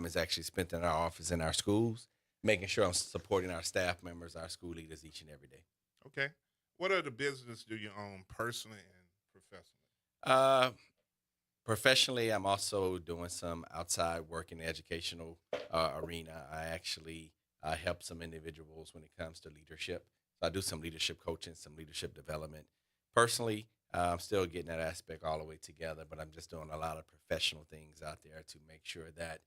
time is actually spent in our office in our schools, making sure I'm supporting our staff members, our school leaders each and every day. Okay. What other business do you own personally and professionally? Uh, Professionally, I'm also doing some outside work in the educational arena. I actually help some individuals when it comes to leadership. So I do some leadership coaching, some leadership development. Personally, I'm still getting that aspect all the way together, but I'm just doing a lot of professional things out there to make sure that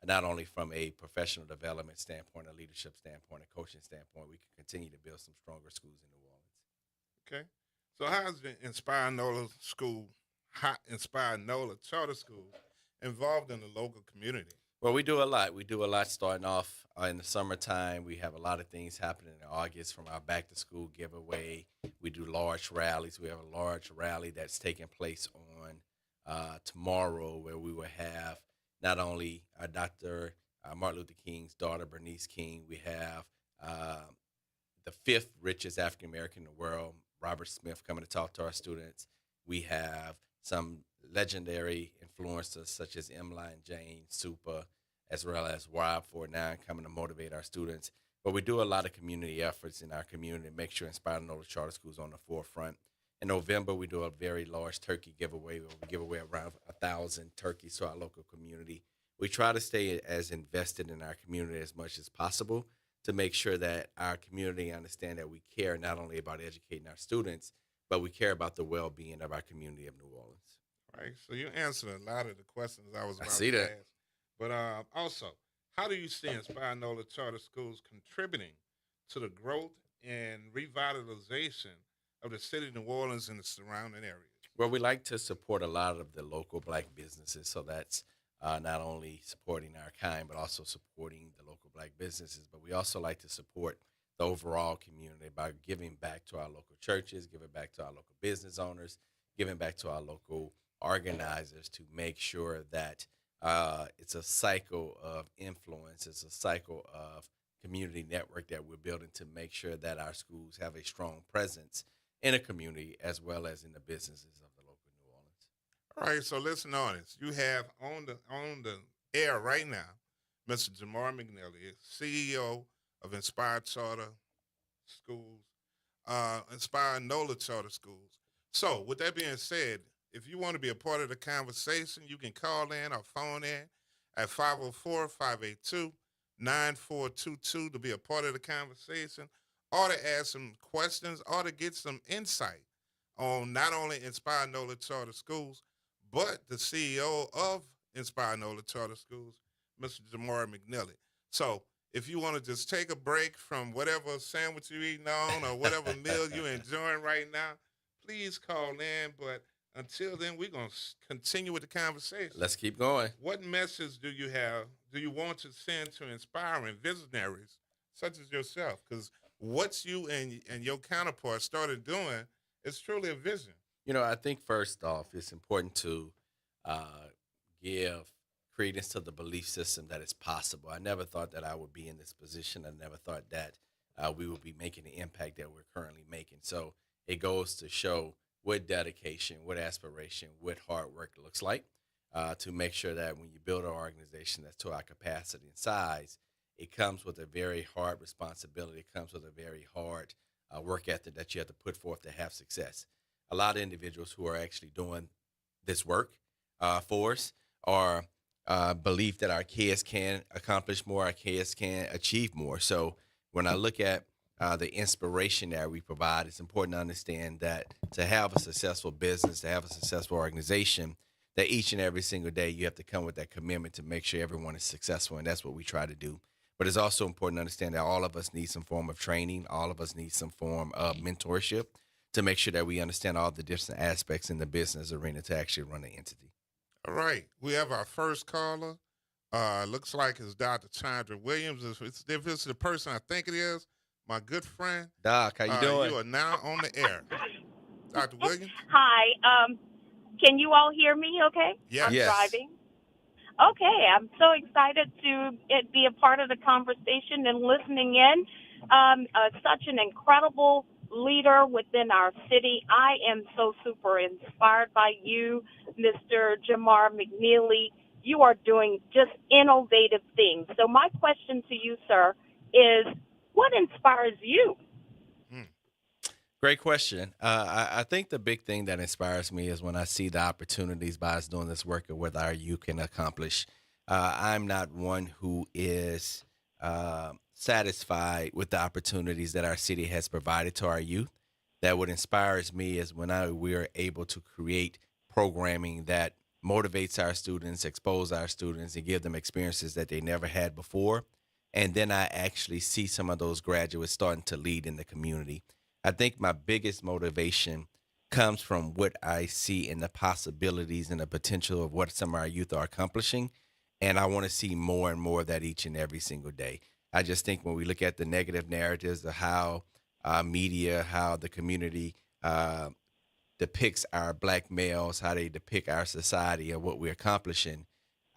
not only from a professional development standpoint, a leadership standpoint, a coaching standpoint, we can continue to build some stronger schools in New Orleans. Okay. So how's the Inspire NOLA School, Inspire NOLA Charter Schools involved in the local community? Well, we do a lot. We do a lot starting off in the summertime. We have a lot of things happening in August from our back to school giveaway. We do large rallies. We have a large rally that's taking place on tomorrow where we will have not only Dr. Martin Luther King's daughter, Bernice King, we have uh, the fifth richest African American in the world, Robert Smith, coming to talk to our students. We have some legendary influencers such as Emline Jane, Super, as well as Wild 49 coming to motivate our students. But we do a lot of community efforts in our community to make sure Inspire Nola Charter Schools on the forefront. In November, we do a very large turkey giveaway where we give away around 1,000 turkeys to our local community. We try to stay as invested in our community as much as possible to make sure that our community understand that we care not only about educating our students, but we care about the well-being of our community of New Orleans. Right. So you answered a lot of the questions I was I about see to that. ask. But also, how do you see Inspire NOLA Charter Schools contributing to the growth and revitalization of the city of New Orleans and the surrounding areas? Well, we like to support a lot of the local black businesses. So that's not only supporting our kind, but also supporting the local black businesses. But we also like to support the overall community by giving back to our local churches, giving back to our local business owners, giving back to our local organizers to make sure that it's a cycle of influence, it's a cycle of community network that we're building to make sure that our schools have a strong presence in a community as well as in the businesses of the local New Orleans. All right. So listen on this. You have on the air right now, Mr. Jamar McNally, CEO of Inspire Charter Schools, Inspire NOLA Charter Schools. So, with that being said, if you want to be a part of the conversation, you can call in or phone in at 504-582-9422 to be a part of the conversation or to ask some questions or to get some insight on not only Inspire NOLA Charter Schools, but the CEO of Inspire NOLA Charter Schools, Mr. Jamar McNally. So, if you want to just take a break from whatever sandwich you're eating on or whatever meal you're enjoying right now, please call in. But until then, we're going to continue with the conversation. Let's keep going. What message do you want to send to inspiring visionaries such as yourself? Because what you and your counterpart started doing is truly a vision. I think first off, it's important to uh, give credence to the belief system that it's possible. I never thought that I would be in this position. I never thought that we would be making the impact that we're currently making. So it goes to show what dedication, what aspiration, what hard work looks like to make sure that when you build an organization that's to our capacity and size, it comes with a very hard responsibility. It comes with a very hard work ethic that you have to put forth to have success. A lot of individuals who are actually doing this work for us are believe that our kids can accomplish more, our kids can achieve more. So when I look at the inspiration that we provide, it's important to understand that to have a successful business, to have a successful organization, that each and every single day you have to come with that commitment to make sure everyone is successful. And that's what we try to do. But it's also important to understand that all of us need some form of training, all of us need some form of mentorship to make sure that we understand all the different aspects in the business arena to actually run the entity. All right, we have our first caller. Looks like it's Dr. Chandra Williams. If it's the person I think it is, my good friend, Doc, how you doing? you are now on the air. Dr. Williams? Hi. Can you all hear me okay? I'm Yes. Yes. driving. Okay. I'm so excited to be a part of the conversation and listening in. Such an incredible leader within our city. I am so super inspired by you, Mr. Jamar McNeely. you are doing just innovative things. So my question to you, sir, is what inspires you? Mm. Great question. I think the big thing that inspires me is when I see the opportunities by us doing this work and what our youth can accomplish. I'm not one who is satisfied with the opportunities that our city has provided to our youth. That what inspires me is when we are able to create programming that motivates our students, expose our students, and give them experiences that they never had before. And then I actually see some of those graduates starting to lead in the community. I think my biggest motivation comes from what I see in the possibilities and the potential of what some of our youth are accomplishing. And I want to see more and more of that each and every single day. I just think when we look at the negative narratives of how media, how the community depicts our black males, how they depict our society and what we're accomplishing,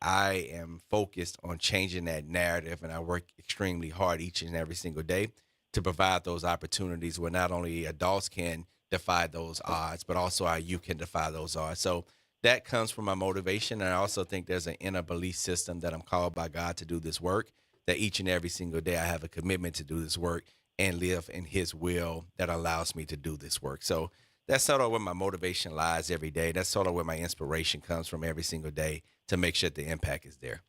I am focused on changing that narrative, and I work extremely hard each and every single day to provide those opportunities where not only adults can defy those odds, but also our youth can defy those odds. So that comes from my motivation. And I also think there's an inner belief system that I'm called by God to do this work, that each and every single day I have a commitment to do this work and live in His will that allows me to do this work. So that's sort of where my motivation lies every day. That's sort of where my inspiration comes from every single day to make sure the impact is there.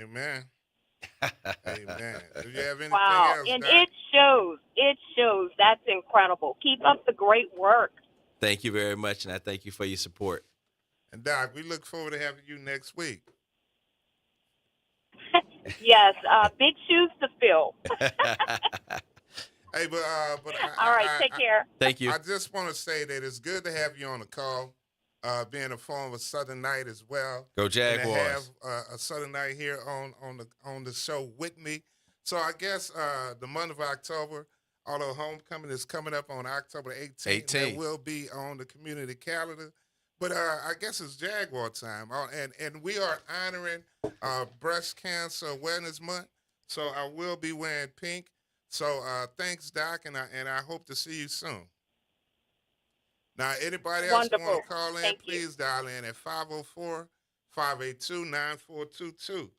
Amen. Amen. Do you have anything Wow. else, And Doc? it shows. It shows. That's incredible. Keep up the great work. Thank you very much, and I thank you for your support. And Doc, we look forward to having you next week. Yes, big shoes to fill. Hey, but All right, take care. Thank you. I just want to say that it's good to have you on the call, being a former Southern Knight as well. Go And to have Jaguars. a Southern Knight here on the show with me. So I guess the month of October, although homecoming is coming up on October 18th, that 18th. will be on the community calendar. But I guess it's Jaguar time, and we are honoring Breast Cancer Awareness Month. So I will be wearing pink. So thanks, Doc, and I hope to see you soon. Now, anybody else who want Wonderful. to call in, Thank you. please dial in at 504-582-9422.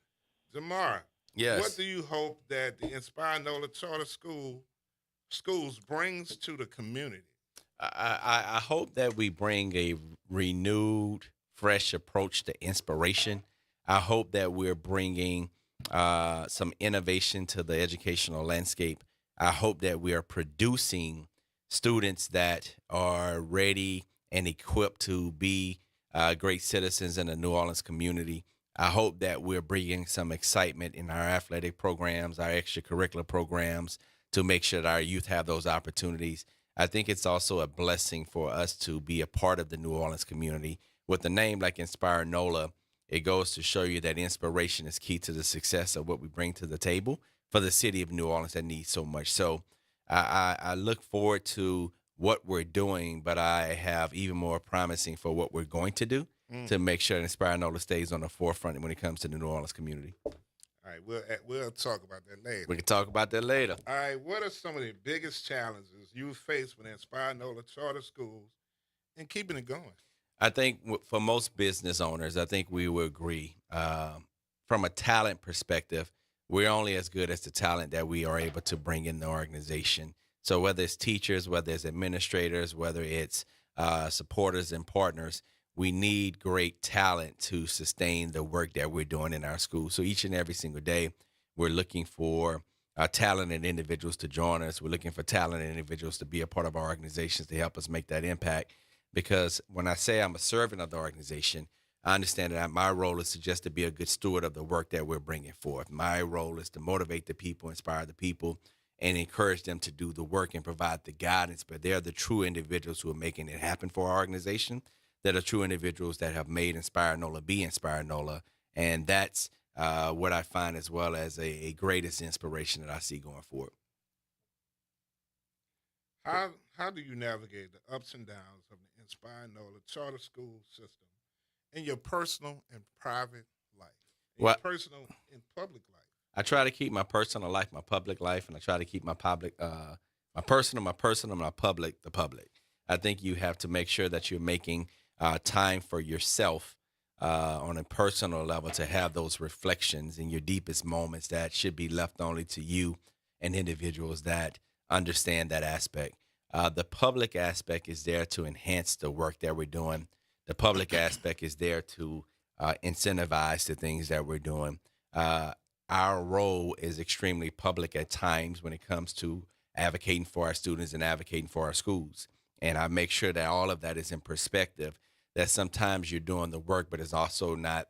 Jamar, Yes. what do you hope that the Inspire NOLA Charter schools brings to the community? I hope that we bring a renewed, fresh approach to inspiration. I hope that we're bringing some innovation to the educational landscape. I hope that we are producing students that are ready and equipped to be great citizens in the New Orleans community. I hope that we're bringing some excitement in our athletic programs, our extracurricular programs, to make sure that our youth have those opportunities. I think it's also a blessing for us to be a part of the New Orleans community. With a name like Inspire NOLA, it goes to show you that inspiration is key to the success of what we bring to the table for the city of New Orleans that needs so much. So I look forward to what we're doing, but I have even more promising for what we're going to do to make sure that Inspire NOLA stays on the forefront when it comes to the New Orleans community. All right, we'll talk about that later. We can talk about that later. All right, what are some of the biggest challenges you face with Inspire NOLA Charter schools and keeping it going? I think for most business owners, I think we will agree. From a talent perspective, we're only as good as the talent that we are able to bring in the organization. So whether it's teachers, whether it's administrators, whether it's supporters and partners, we need great talent to sustain the work that we're doing in our school. So each and every single day, we're looking for talented individuals to join us. We're looking for talented individuals to be a part of our organizations to help us make that impact. Because when I say I'm a servant of the organization, I understand that my role is to just to be a good steward of the work that we're bringing forth. My role is to motivate the people, inspire the people, and encourage them to do the work and provide the guidance. But they're the true individuals who are making it happen for our organization. They're the true individuals that have made Inspire NOLA be Inspire NOLA. And that's what I find as well as a greatest inspiration that I see going forward. How do you navigate the ups and downs of the Inspire NOLA Charter school system in your personal and private life? In Well, your personal and public life? I try to keep my personal life, my public life, and I try to keep my public, my personal, my public, the public. I think you have to make sure that you're making time for yourself on a personal level to have those reflections in your deepest moments that should be left only to you and individuals that understand that aspect. The public aspect is there to enhance the work that we're doing. The public aspect is there to incentivize the things that we're doing. Uh, our role is extremely public at times when it comes to advocating for our students and advocating for our schools. And I make sure that all of that is in perspective, that sometimes you're doing the work, but it's also not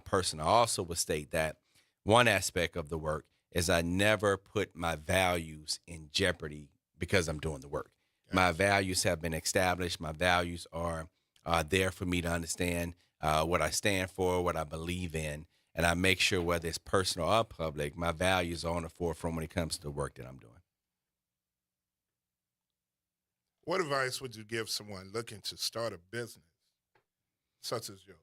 personal. I also would state that one aspect of the work is I never put my values in jeopardy because I'm doing the work. My values have been established. My values are there for me to understand what I stand for, what I believe in, and I make sure whether it's personal or public, my values are on the forefront when it comes to the work that I'm doing. What advice would you give someone looking to start a business such as yours?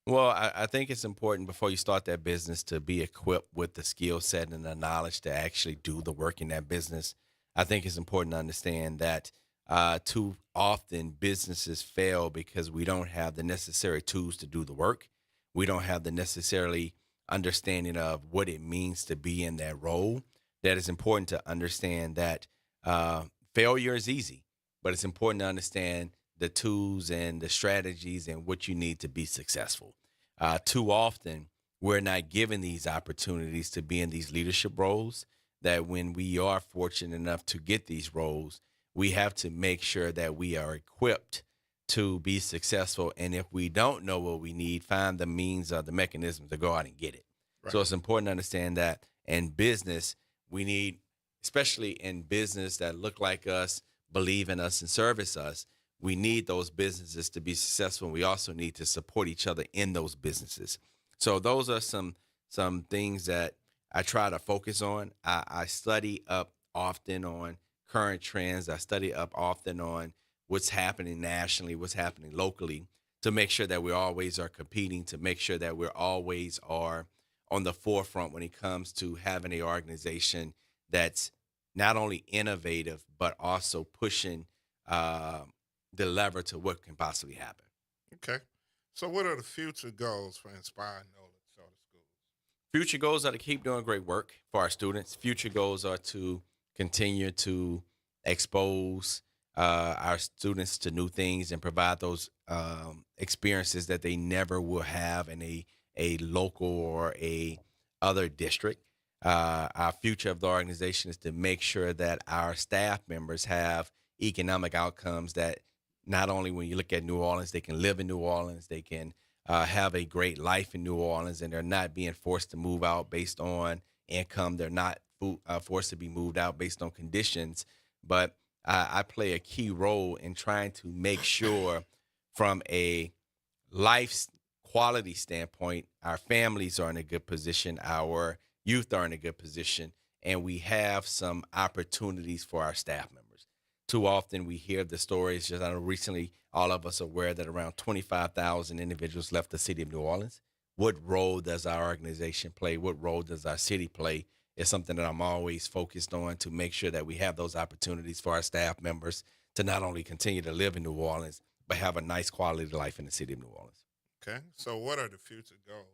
Well, I think it's important before you start that business to be equipped with the skill set and the knowledge to actually do the work in that business. I think it's important to understand that too often businesses fail because we don't have the necessary tools to do the work. We don't have the necessarily understanding of what it means to be in that role. That is important to understand that failure is easy, but it's important to understand the tools and the strategies and what you need to be successful. Too often, we're not given these opportunities to be in these leadership roles. That when we are fortunate enough to get these roles, we have to make sure that we are equipped to be successful. And if we don't know what we need, find the means or the mechanism to go out and get it. Right. So it's important to understand that in business, we need, especially in business that look like us, believe in us, and service us, we need those businesses to be successful. We also need to support each other in those businesses. So those are some things that I try to focus on. I study up often on current trends. I study up often on what's happening nationally, what's happening locally, to make sure that we always are competing, to make sure that we're always are on the forefront when it comes to having an organization that's not only innovative but also pushing the lever to what can possibly happen. Okay. So, what are the future goals for Inspire NOLA Charter Schools? Future goals are to keep doing great work for our students. Future goals are to continue to expose our students to new things and provide those experiences that they never will have in a local or a other district. Our future of the organization is to make sure that our staff members have economic outcomes that not only when you look at New Orleans, they can live in New Orleans, they can have a great life in New Orleans, and they're not being forced to move out based on income. They're not forced to be moved out based on conditions. But I play a key role in trying to make sure from a life quality standpoint, our families are in a good position, our youth are in a good position, and we have some opportunities for our staff members. Too often we hear the stories. Just I know recently, all of us are aware that around 25,000 individuals left the city of New Orleans. What role does our organization play? What role does our city play? Is something that I'm always focused on to make sure that we have those opportunities for our staff members to not only continue to live in New Orleans, but have a nice quality of life in the city of New Orleans. Okay. So, what are the future goals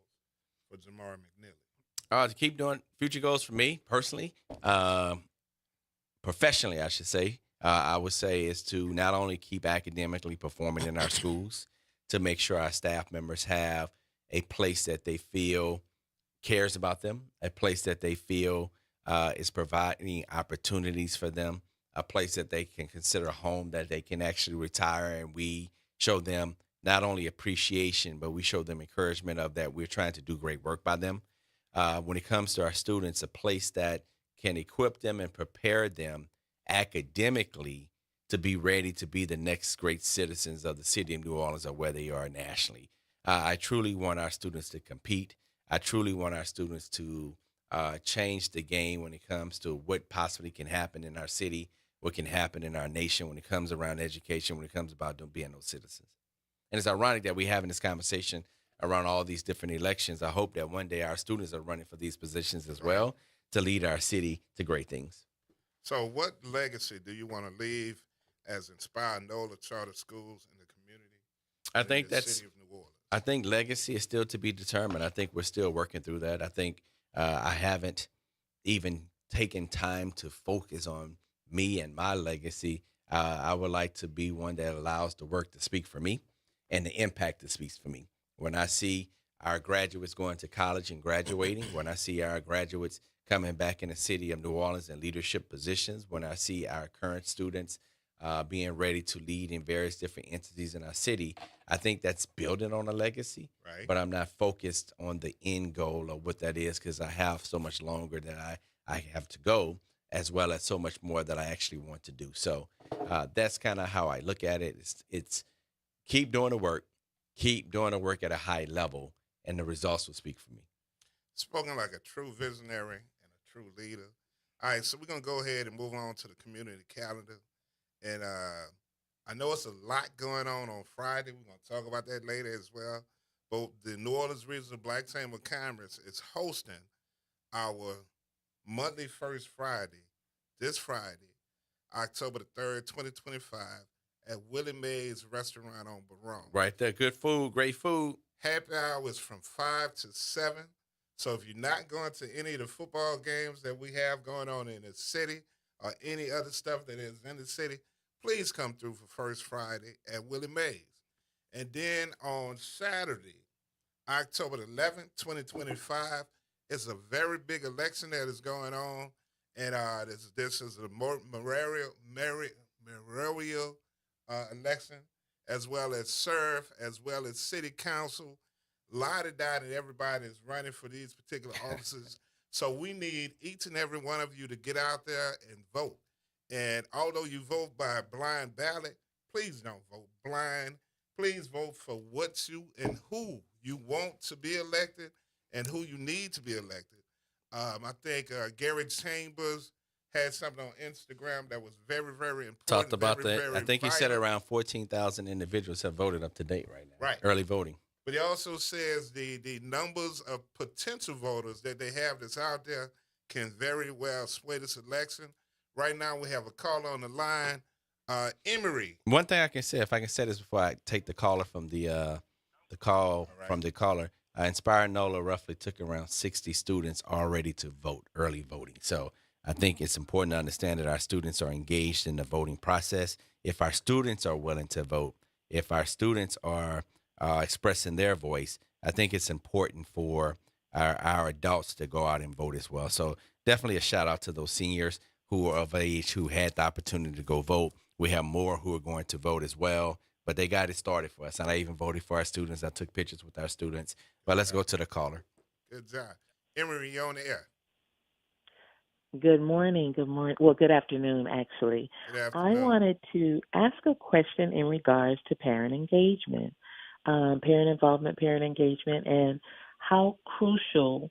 for Jamar McNeely? To keep doing future goals for me personally, professionally, I should say. I would say is to not only keep academically performing in our schools, to make sure our staff members have a place that they feel cares about them, a place that they feel is providing opportunities for them, a place that they can consider home, that they can actually retire, and we show them not only appreciation, but we show them encouragement of that we're trying to do great work by them. When it comes to our students, a place that can equip them and prepare them academically to be ready to be the next great citizens of the city of New Orleans or where they are nationally. I truly want our students to compete. I truly want our students to change the game when it comes to what possibly can happen in our city, what can happen in our nation when it comes around education, when it comes about being those citizens. And it's ironic that we're having this conversation around all these different elections. I hope that one day our students are running for these positions as well to lead our city to great things. So, what legacy do you want to leave as Inspire NOLA Charter Schools in the community? I in think the that's city of New Orleans? I think legacy is still to be determined. I think we're still working through that. I think I haven't even taken time to focus on me and my legacy. I would like to be one that allows the work to speak for me and the impact that speaks for me. When I see our graduates going to college and graduating, when I see our graduates coming back in the city of New Orleans in leadership positions, when I see our current students being ready to lead in various different entities in our city, I think that's building on a legacy. Right. But I'm not focused on the end goal of what that is because I have so much longer that I have to go, as well as so much more that I actually want to do. So that's kind of how I look at it. It's keep doing the work at a high level, and the results will speak for me. Spoken like a true visionary and a true leader. All right, so we're gonna go ahead and move on to the community calendar, and I know it's a lot going on Friday. We're gonna talk about that later as well. But the New Orleans Regional Black Chamber of Commerce is hosting our monthly First Friday, this Friday, October the 3rd, 2025, at Willie Mae's Restaurant on Barone. Right there, good food, great food. Happy hour is from 5 to 7. So if you're not going to any of the football games that we have going on in the city or any other stuff that is in the city, please come through for First Friday at Willie Mae's. And then on Saturday, October the 11th, 2025, it's a very big election that is going on. And this is a mayoral election, as well as serve, as well as city council. Lottie-dottie, and everybody is running for these particular offices. So we need each and every one of you to get out there and vote. And although you vote by blind ballot, please don't vote blind. Please vote for what you and who you want to be elected and who you need to be elected. I think Gary Chambers had something on Instagram that was very, very important. Talked about very, that. very I think he said vital. around 14,000 individuals have voted up to date right now. Right. Early voting. But he also says the numbers of potential voters that they have that's out there can very well sway this election. Right now, we have a caller on the line, Emery. One thing I can say, if I can say this before I take the caller from the call right. from the caller, Inspire NOLA roughly took around 60 students already to vote, early voting. So I think it's important to understand that our students are engaged in the voting process. If our students are willing to vote, if our students are expressing their voice, I think it's important for our adults to go out and vote as well. So definitely a shout out to those seniors who are of age who had the opportunity to go vote. We have more who are going to vote as well, but they got it started for us. And I even voted for our students. I took pictures with our students. But let's go to the caller. Good job. Emery, you're on the air. Good morning. Good morning. Well, good afternoon, actually. Good I afternoon. wanted to ask a question in regards to parent engagement, parent involvement, parent engagement, and how crucial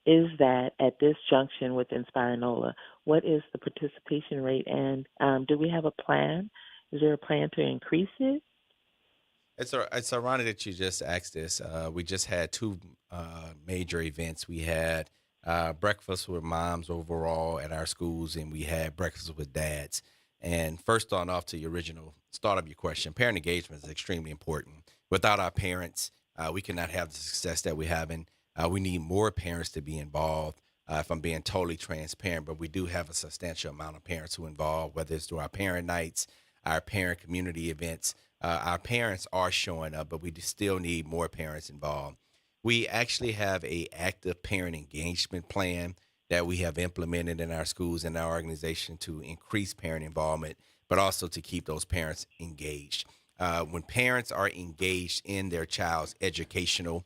is that at this junction with Inspire NOLA? What is the participation rate, and do we have a plan? Is there a plan to increase it? It's ironic that you just asked this. We just had two major events. We had breakfast with moms overall at our schools, and we had breakfast with dads. And first, starting off to your original start of your question, parent engagement is extremely important. Without our parents, we cannot have the success that we're having. We need more parents to be involved. If I'm being totally transparent, but we do have a substantial amount of parents who are involved, whether it's through our parent nights, our parent community events. Our parents are showing up, but we still need more parents involved. We actually have a active parent engagement plan that we have implemented in our schools and our organization to increase parent involvement, but also to keep those parents engaged. When parents are engaged in their child's educational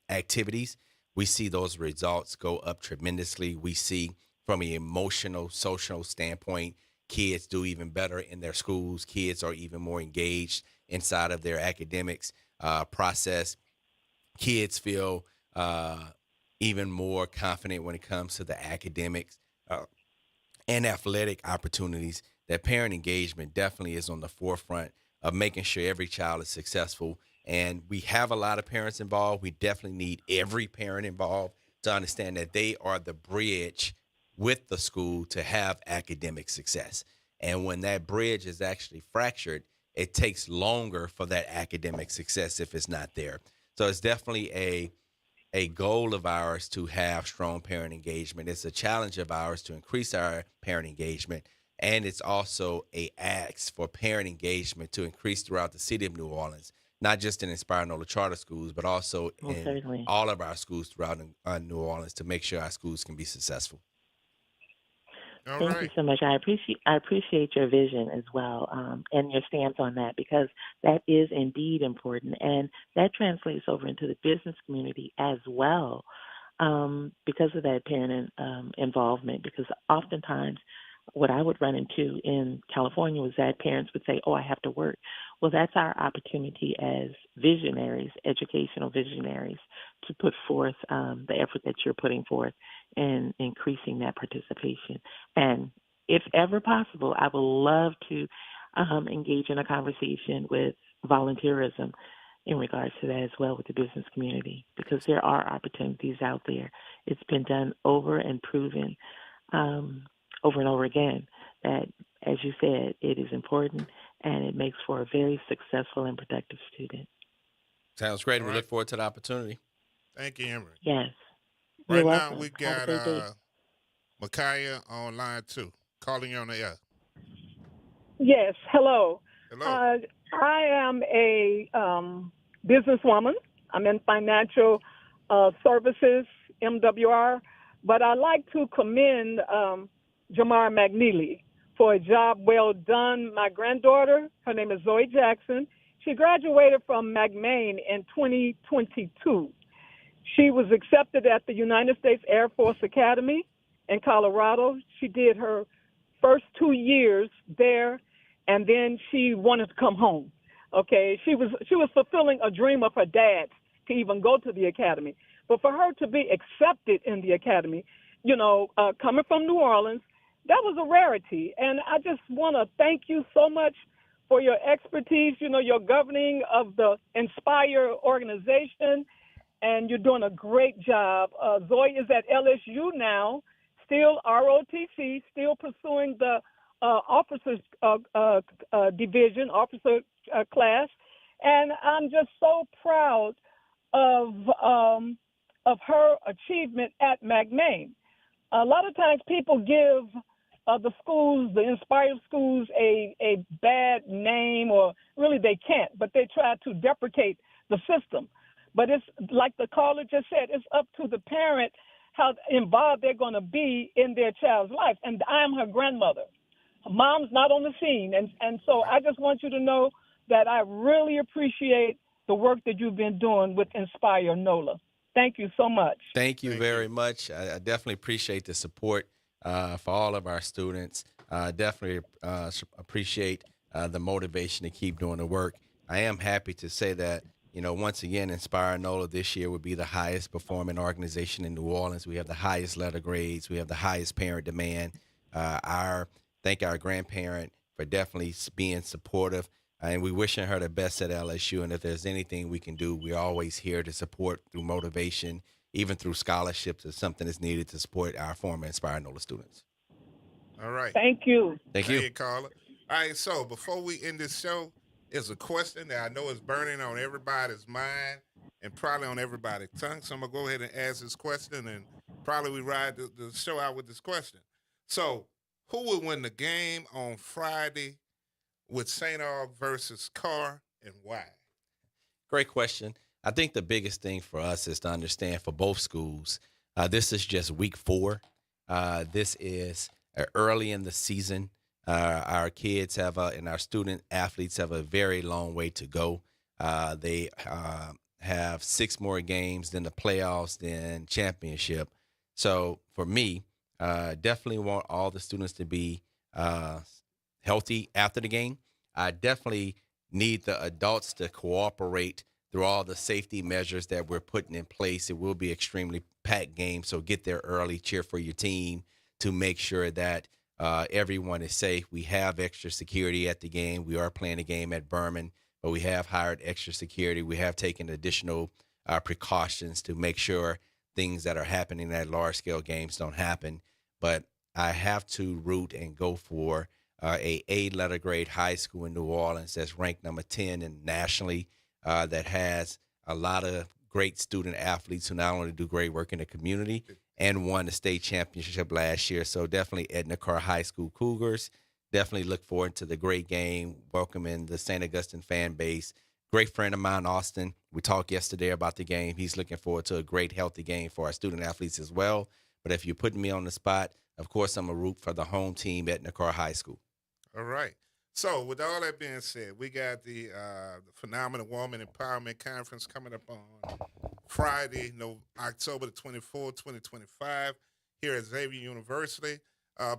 activities, we see those results go up tremendously. We see from an emotional, social standpoint, kids do even better in their schools. Kids are even more engaged inside of their academics process. Kids feel even more confident when it comes to the academics and athletic opportunities. That parent engagement definitely is on the forefront of making sure every child is successful. And we have a lot of parents involved. We definitely need every parent involved to understand that they are the bridge with the school to have academic success. And when that bridge is actually fractured, it takes longer for that academic success if it's not there. So it's definitely a goal of ours to have strong parent engagement. It's a challenge of ours to increase our parent engagement. And it's also a ask for parent engagement to increase throughout the city of New Orleans, not just in Inspire NOLA charter schools, but also Well, in certainly. all of our schools throughout New Orleans to make sure our schools can be successful. All Thank you right. so much. I appreciate your vision as well, and your stance on that, because that is indeed important, and that translates over into the business community as well, because of that parent involvement. Because oftentimes, what I would run into in California was that parents would say, "Oh, I have to work." Well, that's our opportunity as visionaries, educational visionaries, to put forth the effort that you're putting forth in increasing that participation. And if ever possible, I would love to engage in a conversation with volunteerism in regards to that as well with the business community, because there are opportunities out there. It's been done over and proven um, over and over again that, as you said, it is important and it makes for a very successful and productive student. Sounds great. All We right. look forward to the opportunity. Thank you, Emery. Yes, you're Right now welcome. we Have a got great day. Micaiah on line 2, calling you on the air. Yes, hello. Hello. Uh, I am a businesswoman. I'm in financial services, MWR, but I'd like to commend Jamar McNeely for a job well done. My granddaughter, her name is Zoe Jackson, she graduated from McMain in 2022. She was accepted at the United States Air Force Academy in Colorado. She did her first 2 years there, and then she wanted to come home. Okay, she was fulfilling a dream of her dad's to even go to the academy, but for her to be accepted in the academy, coming from New Orleans, that was a rarity. And I just want to thank you so much for your expertise. Your governing of the Inspire organization, and you're doing a great job. Zoe is at LSU now, still ROTC, still pursuing the officers division, officer class, and I'm just so proud of her achievement at McMain. A lot of times people give the schools, the Inspired schools, a bad name, or really they can't, but they try to deprecate the system. But it's like the caller just said, it's up to the parent how involved they're going to be in their child's life. And I'm her grandmother. Mom's not on the scene. And so I just want you to know that I really appreciate the work that you've been doing with Inspire NOLA. Thank you so much. Thank you Thank very you. much. I definitely appreciate the support for all of our students. Definitely appreciate the motivation to keep doing the work. I am happy to say that, once again, Inspire NOLA this year would be the highest performing organization in New Orleans. We have the highest letter grades. We have the highest parent demand. Thank our grandparent for definitely being supportive. And we wishing her the best at LSU. And if there's anything we can do, we're always here to support through motivation, even through scholarships if something is needed to support our former Inspire NOLA students. All right. Thank you. Thank Thank you. you, caller. All right, so before we end this show, is a question that I know is burning on everybody's mind and probably on everybody's tongue. So I'm going to go ahead and ask this question, and probably we ride the show out with this question. So, who will win the game on Friday with St. Aug versus Carr, and why? Great question. I think the biggest thing for us is to understand for both schools, this is just week 4. This is early in the season. Our kids and our student athletes have a very long way to go. They have 6 more games than the playoffs, than championship. So for me, definitely want all the students to be healthy after the game. I definitely need the adults to cooperate through all the safety measures that we're putting in place. It will be extremely packed game, so get there early, cheer for your team to make sure that everyone is safe. We have extra security at the game. We are playing a game at Berman, but we have hired extra security. We have taken additional precautions to make sure things that are happening at large-scale games don't happen. But I have to root and go for a letter grade high school in New Orleans that's ranked number 10 and nationally, that has a lot of great student athletes who not only do great work in the community and won the state championship last year. So definitely Edna Karr High School Cougars. Definitely look forward to the great game, welcoming the St. Augustine fan base. Great friend of mine, Austin. We talked yesterday about the game. He's looking forward to a great, healthy game for our student athletes as well. But if you're putting me on the spot, of course, I'm a root for the home team at Edna Karr High School. All right. So with all that being said, we got the Phenomenal Woman Empowerment Conference coming up on Friday, October the 24th, 2025, here at Xavier University.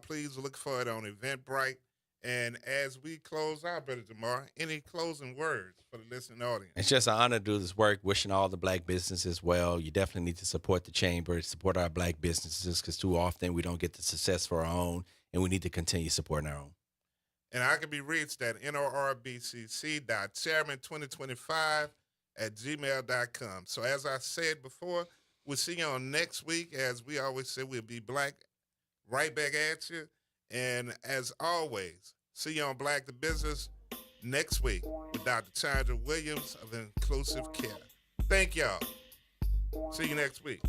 Please look for it on Eventbrite. And as we close out, Brother Jamar, any closing words for the listening audience? It's just an honor to do this work, wishing all the black businesses well. You definitely need to support the chamber, support our black businesses, because too often we don't get the success for our own, and we need to continue supporting our own. And I can be reached at norbcc.chairman2025@gmail.com. So as I said before, we'll see you on next week. As we always say, we'll be black right back at you. And as always, see you on Black to Business next week with Dr. Chandra Williams of Inclusive Care. Thank y'all. See you next week.